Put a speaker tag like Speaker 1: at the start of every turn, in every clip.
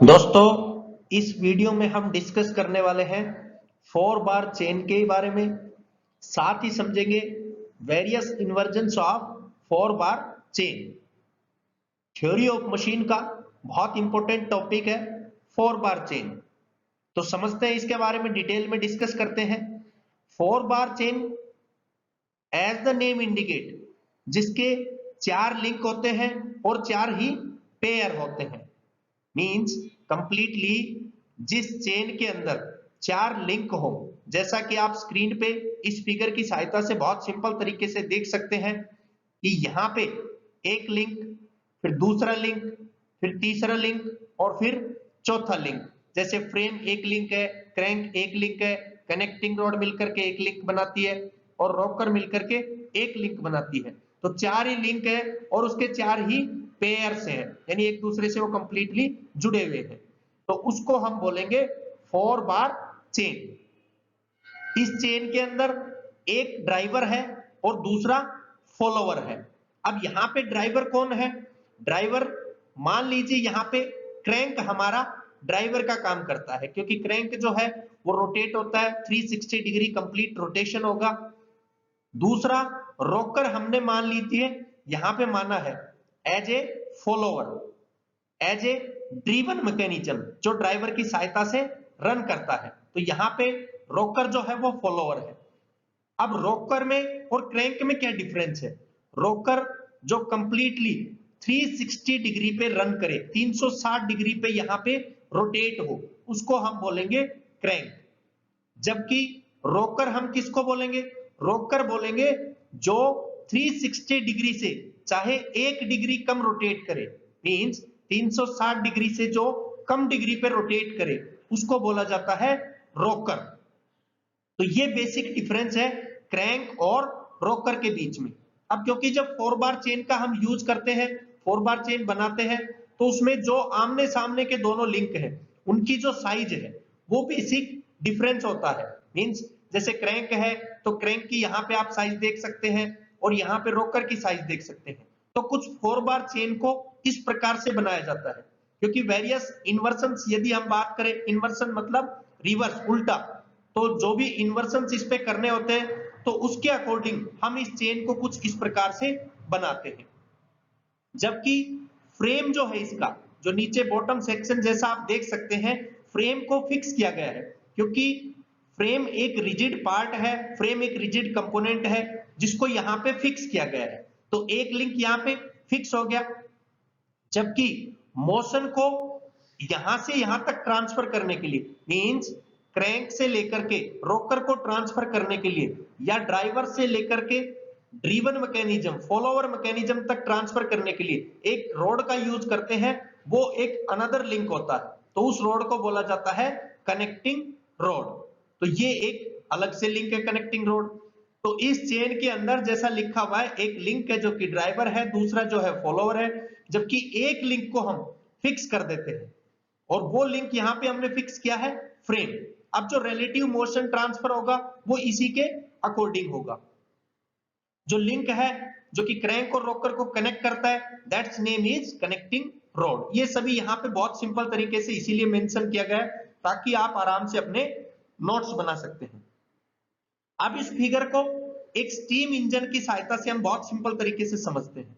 Speaker 1: दोस्तों, इस वीडियो में हम डिस्कस करने वाले हैं 4 बार चेन के बारे में। साथ ही समझेंगे वेरियस इन्वर्जन्स ऑफ 4 बार चेन। थ्योरी ऑफ मशीन का बहुत इंपॉर्टेंट टॉपिक है 4 बार चेन। तो समझते हैं, इसके बारे में डिटेल में डिस्कस करते हैं। 4 बार chain as the name indicate, जिसके 4 लिंक होते हैं और 4 ही पेयर होते हैं। मींस कंप्लीटली जिस चेन के अंदर 4 लिंक हो, जैसा कि आप स्क्रीन पे इस फिगर की सहायता से बहुत सिंपल तरीके से देख सकते हैं कि यहाँ पे एक लिंक, फिर दूसरा लिंक, फिर तीसरा लिंक और फिर चौथा लिंक। जैसे फ्रेम एक लिंक है, क्रैंक एक लिंक है, कनेक्टिंग रॉड मिलकर के एक लिंक बनाती है और रॉकर मिलकर के एक लिंक बनाती है। तो 4 ही लिंक है और उसके 4 ही पेयर से है, यानी एक दूसरे से वो कंप्लीटली जुड़े हुए हैं। तो उसको हम बोलेंगे 4 बार चेन। इस चेन के अंदर एक ड्राइवर है और दूसरा फॉलोवर है। अब यहाँ पे ड्राइवर कौन है? ड्राइवर मान लीजिए यहाँ पे क्रैंक हमारा ड्राइवर का काम करता है, क्योंकि क्रैंक जो है वो रोटेट होता है, 360 डिग्री कंप्लीट रोटेशन होगा। दूसरा रॉकर हमने मान लीजिए यहाँ पे माना है as a follower, as a driven mechanism, जो ड्राइवर की सहायता से रन करता है। तो यहाँ पे रॉकर जो है वो फॉलोवर है। अब रॉकर में और क्रैंक में क्या डिफरेंस है? रॉकर जो कंप्लीटली 360 डिग्री पे रन करे, 360 डिग्री पे यहाँ पे रोटेट हो, उसको हम बोलेंगे क्रैंक। जबकि रॉकर हम किसको बोलेंगे? रॉकर बोलेंगे जो 360 डिग्री से चाहे 1 डिग्री कम रोटेट करे, मींस 360 डिग्री से जो कम डिग्री पे रोटेट करे, उसको बोला जाता है रॉकर। तो ये बेसिक डिफरेंस है क्रैंक और रॉकर के बीच में। अब क्योंकि जब 4 बार चेन का हम यूज करते हैं, 4 बार चेन बनाते हैं, तो उसमें जो आमने सामने के दोनों लिंक हैं, उनकी जो साइज है वो बेसिक डिफरेंस होता है। मींस जैसे क्रैंक है तो क्रैंक की यहाँ पे आप साइज देख सकते हैं और यहाँ पे रॉकर की साइज देख सकते हैं। तो कुछ 4 बार चेन को इस प्रकार से बनाया जाता है, क्योंकि वेरियस इन्वर्सन, यदि हम बात करें, इन्वर्सन मतलब रिवर्स, उल्टा, तो जो भी इन्वर्सन इस पे करने होते हैं तो उसके अकॉर्डिंग हम इस चेन को कुछ इस प्रकार से बनाते हैं। जबकि फ्रेम जो है इसका, जो नीचे बॉटम सेक्शन जैसा आप देख सकते हैं, फ्रेम को फिक्स किया गया है, क्योंकि फ्रेम एक रिजिड पार्ट है, फ्रेम एक रिजिड कंपोनेंट है जिसको यहाँ पे फिक्स किया गया है। तो एक लिंक यहाँ पे फिक्स हो गया, जबकि मोशन को यहां से यहां तक ट्रांसफर करने के लिए, मींस क्रैंक से लेकर के रॉकर को ट्रांसफर करने के लिए, या ड्राइवर से लेकर के ड्रीवन मैकेनिज्म, फॉलोवर मैकेनिज्म तक ट्रांसफर करने के लिए एक रॉड का यूज करते हैं। वो एक अनदर लिंक होता है, तो उस रॉड को बोला जाता है कनेक्टिंग रॉड। तो ये एक अलग से लिंक है, कनेक्टिंग रॉड। तो इस चेन के अंदर जैसा लिखा हुआ है, एक लिंक है जो कि ड्राइवर है, दूसरा जो है फॉलोवर है। जबकि एक लिंक को हम फिक्स कर देते हैं और वो लिंक यहां पे हमने फिक्स किया है फ्रेम। अब जो रिलेटिव मोशन ट्रांसफर होगा वो इसी के अकॉर्डिंग होगा। जो लिंक है जो कि क्रैंक और रॉकर को कनेक्ट करता है, that's name is connecting rod. ये सभी यहाँ पे बहुत सिंपल तरीके से इसीलिए मेंशन किया गया है ताकि आप आराम से अपने नोट्स बना सकते हैं। अब इस फिगर को एक स्टीम इंजन की सहायता से हम बहुत सिंपल तरीके से समझते हैं।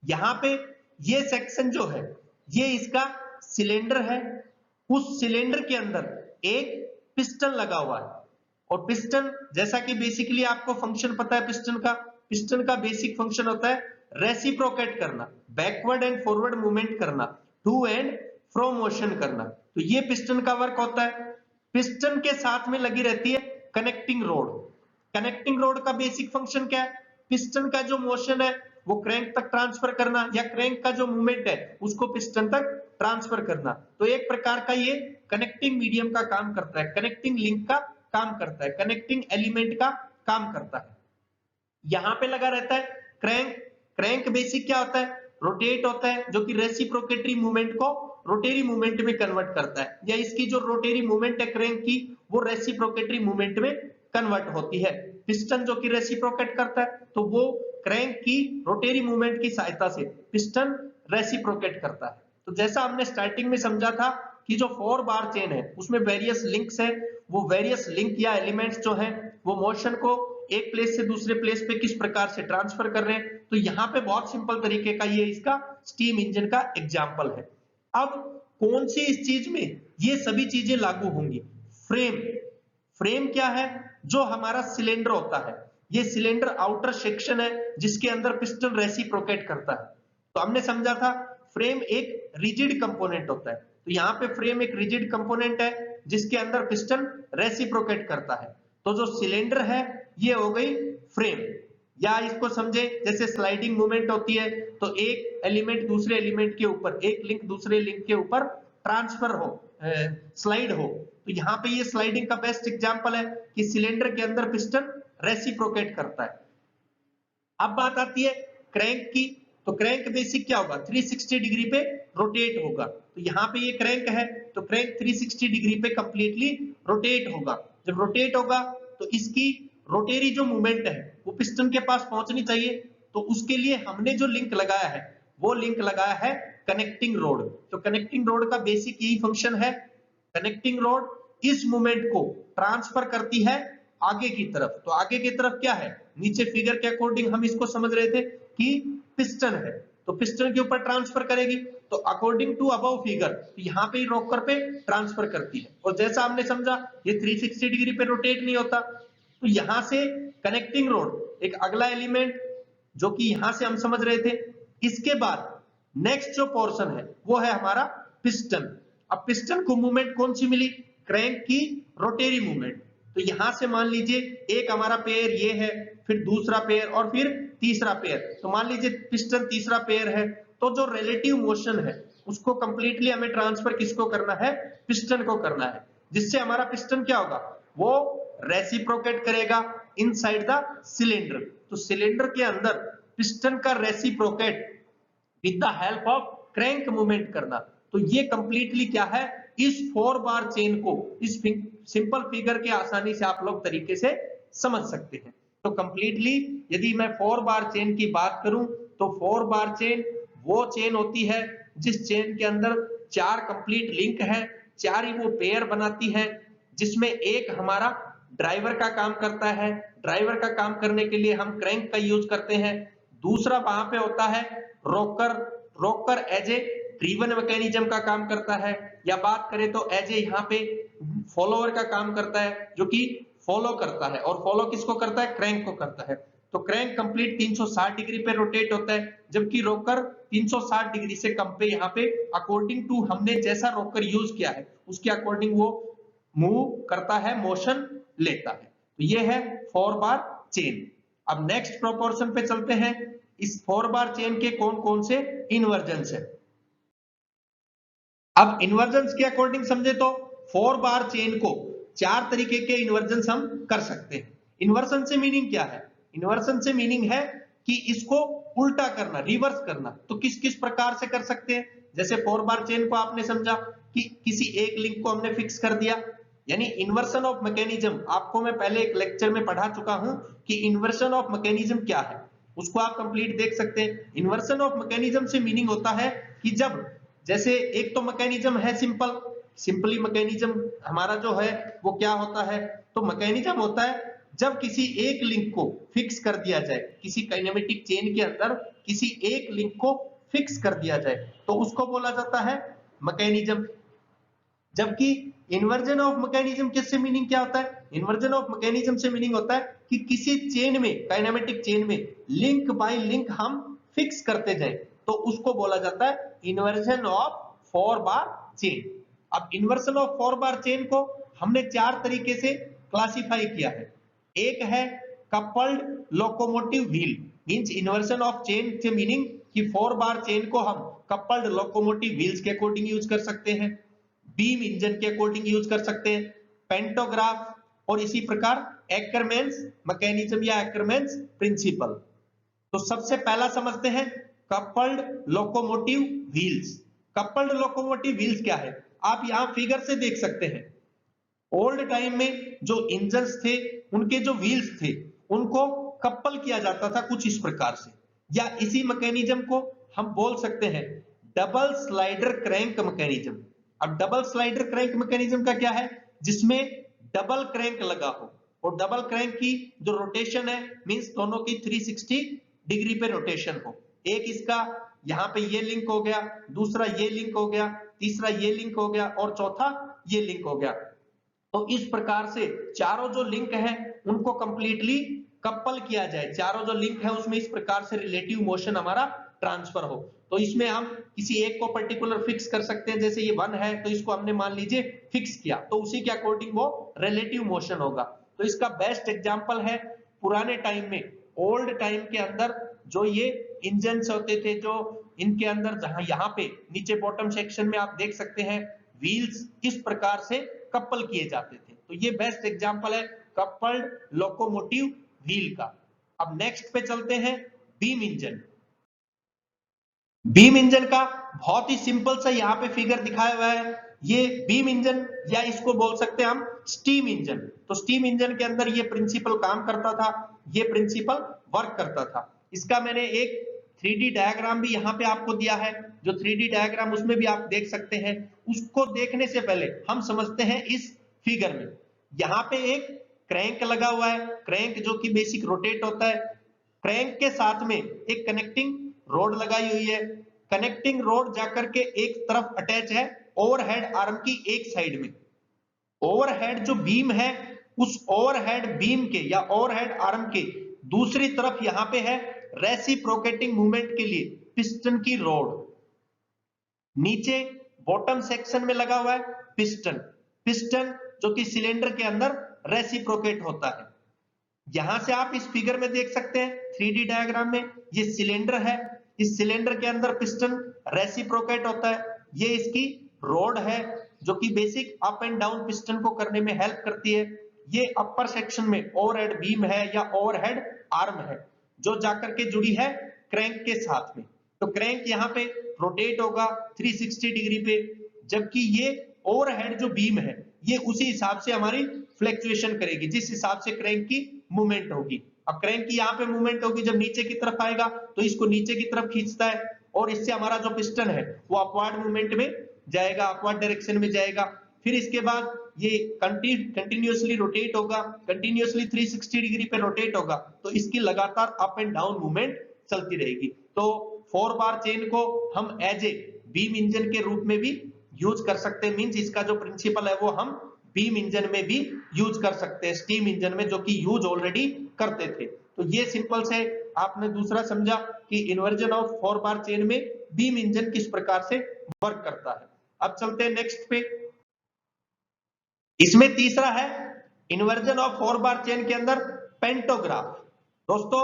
Speaker 1: यहाँ पे ये सेक्शन जो है ये इसका सिलेंडर है। उस सिलेंडर के अंदर एक पिस्टन लगा हुआ है, और पिस्टन, जैसा कि बेसिकली आपको फंक्शन पता है पिस्टन का बेसिक फंक्शन होता है रेसिप्रोकेट करना, बैकवर्ड एंड फॉरवर्ड मूवमेंट करना, टू एंड फ्रो मोशन करना। तो ये पिस्टन का वर्क होता है। पिस्टन के साथ में लगी रहती है कनेक्टिंग रोड। कनेक्टिंग रोड का बेसिक फंक्शन क्या है? पिस्टन का जो मोशन है वो क्रैंक तक ट्रांसफर करना, या क्रैंक का जो मूवमेंट है उसको पिस्टन तक ट्रांसफर करना। तो एक प्रकार का ये कनेक्टिंग मीडियम का काम करता है, कनेक्टिंग लिंक का काम करता है, कनेक्टिंग एलिमेंट का काम करता है। यहां पे लगा रहता है क्रैंक। क्रैंक बेसिक क्या होता है? रोटेट होता है, जो कि रेसिप्रोकेटरी मूवमेंट को रोटेरी मूवमेंट में कन्वर्ट करता है, या इसकी जो रोटेरी मूवमेंट है क्रैंक की वो रेसिप्रोकेटरी मूवमेंट में कन्वर्ट होती है। पिस्टन जो कि रेसिप्रोकेट करता है, तो वो क्रैंक की रोटेरी मूवमेंट की सहायता से पिस्टन रेसिप्रोकेट करता है। तो जैसा हमने स्टार्टिंग में समझा था कि जो 4 बार चेन है उसमें वेरियस लिंक्स है, वो वेरियस लिंक या एलिमेंट्स जो है वो मोशन को एक प्लेस से दूसरे प्लेस पे किस प्रकार से ट्रांसफर कर रहे हैं। तो यहाँ पे बहुत सिंपल तरीके का ये इसका स्टीम इंजन का एग्जाम्पल है। अब कौन सी इस चीज में ये सभी चीजें लागू होंगी? फ्रेम। फ्रेम क्या है? जो हमारा सिलेंडर होता है, ये सिलेंडर आउटर सेक्शन है जिसके अंदर पिस्टन रेसिप्रोकेट करता है। तो हमने समझा था फ्रेम एक रिजिड कंपोनेंट होता है, तो यहाँ पे फ्रेम एक रिजिड कंपोनेंट है जिसके अंदर पिस्टन रेसिप्रोकेट करता है। तो जो सिलेंडर है ये हो गई फ्रेम, या इसको समझे जैसे स्लाइडिंग मूवमेंट होती है, तो एक एलिमेंट दूसरे एलिमेंट के ऊपर, एक लिंक दूसरे लिंक के ऊपर ट्रांसफर हो, स्लाइड हो। तो यहाँ पे ये स्लाइडिंग का बेस्ट एग्जांपल है कि सिलेंडर के अंदर पिस्टन रेसिप्रोकेट करता है। अब बात आती है क्रैंक की, तो क्रैंक बेसिक क्या होगा? 360 डिग्री पे रोटेट होगा। तो यहाँ पे ये क्रैंक है, तो क्रैंक 360 डिग्री पे कंप्लीटली रोटेट होगा। जब रोटेट होगा तो इसकी रोटेरी जो मूवमेंट है वो पिस्टन के पास पहुंचनी चाहिए, तो उसके लिए हमने जो लिंक लगाया है वो लिंक लगाया है कनेक्टिंग रोड। तो कनेक्टिंग रोड का बेसिक यही फंक्शन है, कनेक्टिंग रोड इस मूवमेंट को ट्रांसफर करती है आगे की तरफ। तो आगे की तरफ क्या है? नीचे फिगर के अकॉर्डिंग हम इसको समझ रहे थे कि पिस्टन है, तो पिस्टन के ऊपर ट्रांसफर करेगी, तो अकॉर्डिंग टू अबव फिगर यहाँ पे रॉकर पे ट्रांसफर करती है। और जैसा हमने समझा ये 360 डिग्री पे रोटेट नहीं होता, तो यहां से कनेक्टिंग रोड एक अगला एलिमेंट जो कि यहां से हम समझ रहे थे। इसके बाद नेक्स्ट जो पोर्शन है वो है हमारा पिस्टन। अब पिस्टन को मूवमेंट कौन सी मिली? क्रैंक की रोटेरी मूवमेंट। तो यहां से मान लीजिए एक हमारा पेयर ये है, फिर दूसरा पेयर और फिर तीसरा पेयर। तो मान लीजिए पिस्टन तीसरा पेयर है, तो जो रिलेटिव मोशन है उसको कंप्लीटली हमें ट्रांसफर किसको करना है? पिस्टन को करना है, जिससे हमारा पिस्टन क्या होगा? वो रेसिप्रोकेट करेगा इनसाइड द सिलेंडर। तो सिलेंडर के अंदर पिस्टन का reciprocate with the help of crank movement करना। तो ये कंप्लीटली क्या है? इस 4 बार चेन को इस सिंपल फिगर के आसानी से आप लोग तरीके से समझ सकते हैं। तो कंप्लीटली यदि मैं 4 बार चेन की बात करूं तो 4 बार चेन वो चेन होती है जिस चेन के अंदर 4 कंप्लीट लिंक है, 4 ही वो पेयर बनाती है, जिसमें एक हमारा ड्राइवर का काम करता है। ड्राइवर का काम करने के लिए हम क्रैंक का यूज करते हैं। दूसरा वहां पे होता है रोकर। रोकर एज ए ड्रीवन मैकेनिज्म का काम करता है, या बात करें तो एज ए यहाँ पे फॉलोअर का काम करता है, जो कि फॉलो करता है। और फॉलो किसको करता है? क्रैंक को करता है। तो क्रैंक कंप्लीट 360 डिग्री पे रोटेट होता है, जबकि रोकर 360 डिग्री से कम पे यहाँ पे अकॉर्डिंग टू हमने जैसा रोकर यूज किया है उसके अकॉर्डिंग वो मूव करता है, मोशन लेता है। तो ये है 4 बार चेन। अब नेक्स्ट प्रोपोर्शन पे चलते हैं। इस 4 बार चेन के कौन कौन से इन्वर्जन्स है? अब इन्वर्जन्स के अकॉर्डिंग समझे तो 4 बार चेन को 4 तरीके के इन्वर्जन्स हम कर सकते हैं। इन्वर्सन से मीनिंग क्या है? इन्वर्सन से मीनिंग है कि इसको उल्टा करना, रिवर्स करना। तो किस किस प्रकार से कर सकते हैं? जैसे 4 बार चेन को आपने समझा कि किसी एक लिंक को हमने फिक्स कर दिया, यानी इन्वर्सन ऑफ मैकेनिज्म। आपको मैं पहले एक लेक्चर में पढ़ा चुका हूं कि इन्वर्सन ऑफ मैकेनिज्म क्या है, उसको आप कंप्लीट देख सकते हैं। इन्वर्सन ऑफ मैकेनिज्म से मीनिंग होता है कि जब जैसे एक तो मैकेनिज्म है सिंपली मैकेनिज्म हमारा जो है वो क्या होता है? तो मैकेनिज्म होता है जब किसी एक लिंक को फिक्स कर दिया जाए, किसी काइनेमेटिक चेन के अंदर किसी एक लिंक को फिक्स कर दिया जाए तो उसको बोला जाता है मैकेनिज्म। जबकि इन्वर्जन ऑफ मैकेनिज्म किससे मीनिंग क्या होता है? इन्वर्जन ऑफ मैकेनिज्म से मीनिंग होता है कि किसी चेन में, काइनेमेटिक चेन में लिंक बाय लिंक हम फिक्स करते जाए, तो उसको बोला जाता है इन्वर्जन ऑफ 4 बार चेन। अब इन्वर्जन ऑफ 4 बार चेन को हमने 4 तरीके से क्लासिफाई किया है। एक है coupled locomotive wheel, means inversion of chain से मीनिंग कि 4 बार चेन को हम कपल्ड लोकोमोटिव व्हील्स के अकॉर्डिंग यूज कर सकते हैं, बीम इंजन के अकॉर्डिंग यूज कर सकते हैं, पेंटोग्राफ, और इसी प्रकार एकरमैन्स मैकेनिज्म या एकरमैन्स प्रिंसिपल। तो सबसे पहला समझते हैं coupled locomotive wheels. Coupled locomotive wheels क्या है? आप यहां फिगर से देख सकते हैं। ओल्ड टाइम में जो इंजन्स थे उनके जो व्हील्स थे उनको कपल किया जाता था कुछ इस प्रकार से, या इसी मैकेनिज्म को हम बोल सकते हैं डबल स्लाइडर क्रैंक मैकेनिज्म। अब डबल स्लाइडर क्रैंक मैकेनिज्म का क्या है, जिसमें डबल क्रैंक लगा हो, और डबल क्रैंक की जो रोटेशन है मींस दोनों की 360 डिग्री पे रोटेशन हो। एक इसका यहाँ पे ये लिंक हो गया, दूसरा ये लिंक हो गया, तीसरा ये लिंक हो गया और चौथा ये लिंक हो गया। तो इस प्रकार से चारों जो लिंक है उनको कंप्लीटली कपल किया जाए, चारों जो लिंक है उसमें इस प्रकार से रिलेटिव मोशन हमारा ट्रांसफर हो। तो इसमें हम किसी एक को पर्टिकुलर फिक्स कर सकते हैं, जैसे ये 1 है तो इसको हमने मान लीजिए फिक्स किया, तो उसी के अकॉर्डिंग वो रिलेटिव मोशन होगा। तो इसका बेस्ट एग्जांपल है पुराने टाइम में, ओल्ड टाइम के अंदर जो ये इंजन होते थे, जो इनके अंदर जहां यहाँ पे नीचे बॉटम सेक्शन में आप देख सकते हैं व्हील्स किस प्रकार से कपल किए जाते थे। तो ये बेस्ट एग्जांपल है कपल्ड लोकोमोटिव व्हील का। अब नेक्स्ट पे चलते हैं बीम इंजन। बीम इंजन का बहुत ही सिंपल सा यहाँ पे फिगर दिखाया हुआ है। ये बीम इंजन या इसको बोल सकते हैं हम स्टीम इंजन। तो स्टीम इंजन के अंदर ये प्रिंसिपल काम करता था, ये प्रिंसिपल वर्क करता था। इसका मैंने एक 3D डायग्राम भी यहाँ पे आपको दिया है, जो 3D डायग्राम उसमें भी आप देख सकते हैं। उसको देखने से पहले हम समझते हैं इस फिगर में, यहाँ पे एक क्रैंक लगा हुआ है, क्रैंक जो कि बेसिक रोटेट होता है। क्रैंक के साथ में एक कनेक्टिंग रोड लगाई हुई है, कनेक्टिंग रोड जाकर के एक तरफ अटैच है ओवरहेड आर्म की एक साइड में। ओवरहेड जो बीम है उस ओवरहेड बीम के या ओवरहेड आर्म के दूसरी तरफ यहां पे है रेसिप्रोकेटिंग मूवमेंट के लिए पिस्टन की रोड। नीचे बॉटम सेक्शन में लगा हुआ है पिस्टन, पिस्टन जो कि सिलेंडर के अंदर रेसिप्रोकेट होता है। यहां से आप इस फिगर में देख सकते हैं 3D डायग्राम में, ये सिलेंडर है, इस सिलेंडर के अंदर पिस्टन रेसिप्रोकेट होता है। ये इसकी रोड है जो कि basic up and down piston को करने में हेल्प करती है। ये अपर सेक्शन में ओवरहेड बीम है या ओवरहेड आर्म है जो जाकर के जुड़ी है क्रैंक के साथ में। तो क्रैंक यहाँ पे रोटेट होगा 360 डिग्री पे, जबकि ये ओवरहेड जो बीम है ये उसी हिसाब से हमारी फ्लक्चुएशन करेगी जिस हिसाब से क्रैंक की मूवमेंट होगी। अब क्रैंक की यहाँ पे मूवमेंट होगी, जब नीचे की तरफ आएगा तो इसको नीचे की तरफ खींचता है और इससे हमारा जो पिस्टन है वो अपवर्ड मूवमेंट में जाएगा, अपवर्ड डायरेक्शन में जाएगा। फिर इसके बाद ये कंटिन्यूअसली रोटेट होगा, कंटिन्यूअसली 360 डिग्री पे रोटेट होगा, तो इसकी लगातार अप एंड डाउन मूवमेंट चलती रहेगी। तो 4 बार चेन को हम एज ए बीम इंजन के रूप में भी यूज कर सकते हैं, मींस इसका जो प्रिंसिपल है वो हम बीम इंजन में भी यूज कर सकते हैं, स्टीम इंजन में जो कि यूज ऑलरेडी करते थे। तो ये सिंपल से आपने दूसरा समझा कि इन्वर्जन ऑफ 4 बार चेन में बीम इंजन किस प्रकार से वर्क करता है। अब चलते हैं नेक्स्ट पे। इसमें तीसरा है इन्वर्जन ऑफ 4 बार चेन के अंदर पेंटोग्राफ। दोस्तों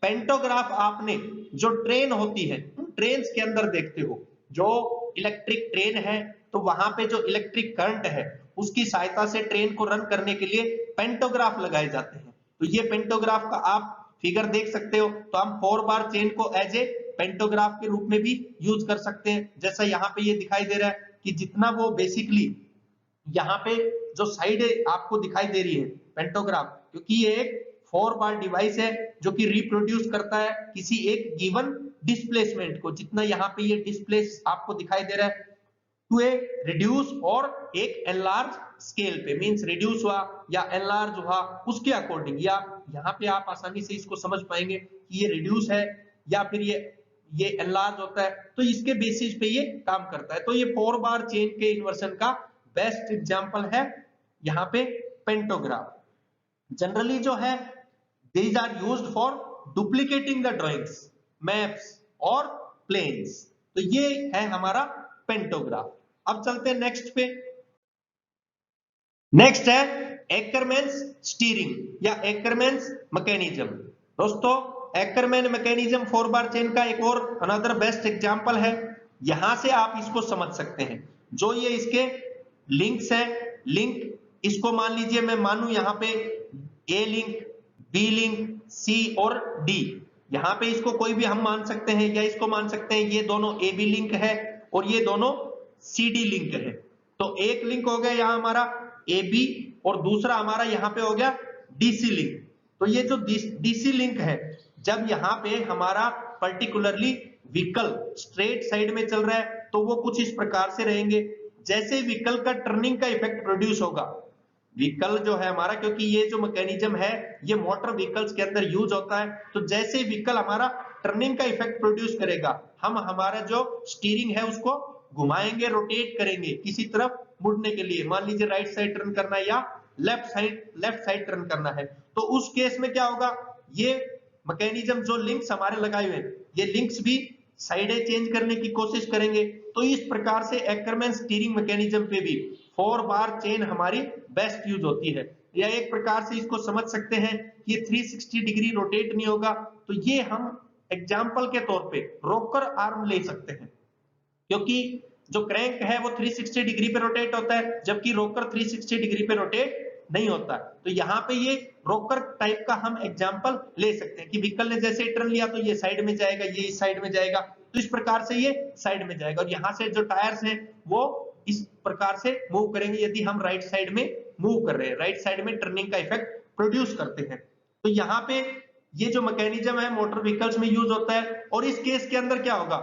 Speaker 1: पेंटोग्राफ आपने जो ट्रेन होती है ट्रेन के अंदर देखते हो, जो इलेक्ट्रिक ट्रेन है तो वहां पे जो इलेक्ट्रिक करंट है उसकी सहायता से ट्रेन को रन करने के लिए पेंटोग्राफ लगाए जाते हैं। तो ये पेंटोग्राफ का आप फिगर देख सकते हो। तो हम 4 बार चेन को एज ए पेंटोग्राफ के रूप में भी यूज कर सकते हैं। जैसा यहाँ पे ये दिखाई दे रहा है कि जितना वो बेसिकली यहाँ पे जो साइड आपको दिखाई दे रही है पेंटोग्राफ, क्योंकि ये एक 4 बार डिवाइस है जो कि रिप्रोड्यूस करता है किसी एक गिवन डिस्प्लेसमेंट को, जितना यहाँ पे ये डिस्प्लेस आपको दिखाई दे रहा है टू ए रिड्यूस और एक एनलार्ज स्केल पे, मींस रिड्यूस हुआ या एनलार्ज हुआ उसके अकॉर्डिंग, या यहाँ पे आप आसानी से इसको समझ पाएंगे कि ये रिड्यूस है या फिर ये एनलार्ज होता है, तो इसके बेसिस पे ये काम करता है। तो ये 4 बार चेन के इन्वर्सन का बेस्ट एग्जांपल है यहाँ पे पेंटोग्राफ। जनरली जो है these are used for duplicating the drawings, maps और planes। तो ये है हमारा पेंटोग्राफ। अब चलते हैं नेक्स्ट पे। नेक्स्ट है एकरमैन्स स्टीयरिंग या एकरमैन्स मैकेनिज्म। दोस्तों एकरमैन मैकेनिज्म 4 बार चेन का एक और अनदर बेस्ट एग्जांपल है। यहां से आप इसको समझ सकते हैं, जो ये इसके लिंक्स है, लिंक इसको मान लीजिए मैं मानू यहाँ पे ए लिंक, बी लिंक, सी और डी, यहाँ पे इसको कोई भी हम मान सकते हैं या इसको मान सकते हैं ये दोनों ए बी लिंक है और ये दोनों सी डी लिंक है। तो एक लिंक हो गया यहाँ हमारा ए बी और दूसरा हमारा यहाँ पे हो गया डीसी लिंक। तो ये जो डीसी लिंक है, जब यहाँ पे हमारा पर्टिकुलरली व्हीकल स्ट्रेट साइड में चल रहा है तो वो कुछ इस प्रकार से रहेंगे, जैसे व्हीकल का टर्निंग का इफेक्ट प्रोड्यूस होगा, व्हीकल जो है हमारा, क्योंकि ये जो मैकेनिज्म है ये मोटर व्हीकल्स के अंदर यूज होता है, तो जैसे व्हीकल हमारा टर्निंग का इफेक्ट प्रोड्यूस करेगा, हम हमारा जो स्टीयरिंग है उसको घुमाएंगे, रोटेट करेंगे किसी तरफ मुड़ने के लिए, मान लीजिए राइट साइड टर्न करना है या लेफ्ट साइड टर्न करना है, तो उस केस में क्या होगा, ये मैकेनिज्म जो लिंक्स हमारे लगाए हुए हैं, ये लिंक्स भी साइडें चेंज करने की कोशिश करेंगे। तो इस प्रकार से एक्करमैन स्टीयरिंग मैकेनिज्म पे भी 4 बार चेन हमारी बेस्ट यूज होती है, या एक प्रकार से इसको समझ सकते हैं कि 360 डिग्री रोटेट नहीं होगा, तो ये हम एग्जाम्पल के तौर पे रोकर आर्म ले सकते हैं, क्योंकि जो क्रैंक है वो 360 डिग्री पे रोटेट होता है, जबकि रोकर 360 डिग्री पे रोटेट नहीं होता। तो यहाँ पे ये रोकर टाइप का हम एग्जाम्पल ले सकते हैं कि व्हीकल ने जैसे टर्न लिया तो ये साइड में जाएगा, ये इस साइड में जाएगा, तो इस प्रकार से ये साइड में जाएगा, और यहाँ से जो टायर्स हैं वो इस प्रकार से मूव करेंगे यदि हम राइट साइड में मूव कर रहे हैं, राइट साइड में टर्निंग का इफेक्ट प्रोड्यूस करते हैं। तो यहाँ पे ये जो मैकेनिज्म है मोटर व्हीकल्स में यूज होता है, और इस केस के अंदर क्या होगा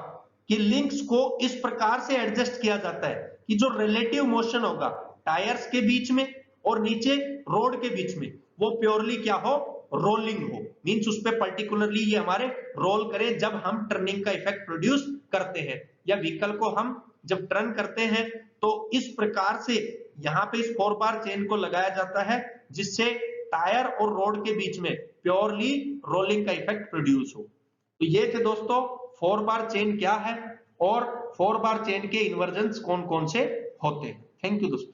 Speaker 1: कि लिंक्स को इस प्रकार से एडजस्ट किया जाता है कि जो रिलेटिव मोशन होगा टायर्स के बीच में और नीचे रोड के बीच में, वो प्योरली क्या हो, रोलिंग हो, मींस उस पे पर्टिकुलरली ये हमारे रोल करें जब हम टर्निंग का इफेक्ट प्रोड्यूस करते हैं, या व्हीकल को हम जब टर्न करते हैं, तो इस प्रकार से यहाँ पे इस 4 बार चेन को लगाया जाता है जिससे टायर और रोड के बीच में प्योरली रोलिंग का इफेक्ट प्रोड्यूस हो। तो ये थे दोस्तों 4 बार चेन क्या है और 4 बार चेन के इन्वर्जन्स कौन कौन से होते हैं। थैंक यू दोस्तों।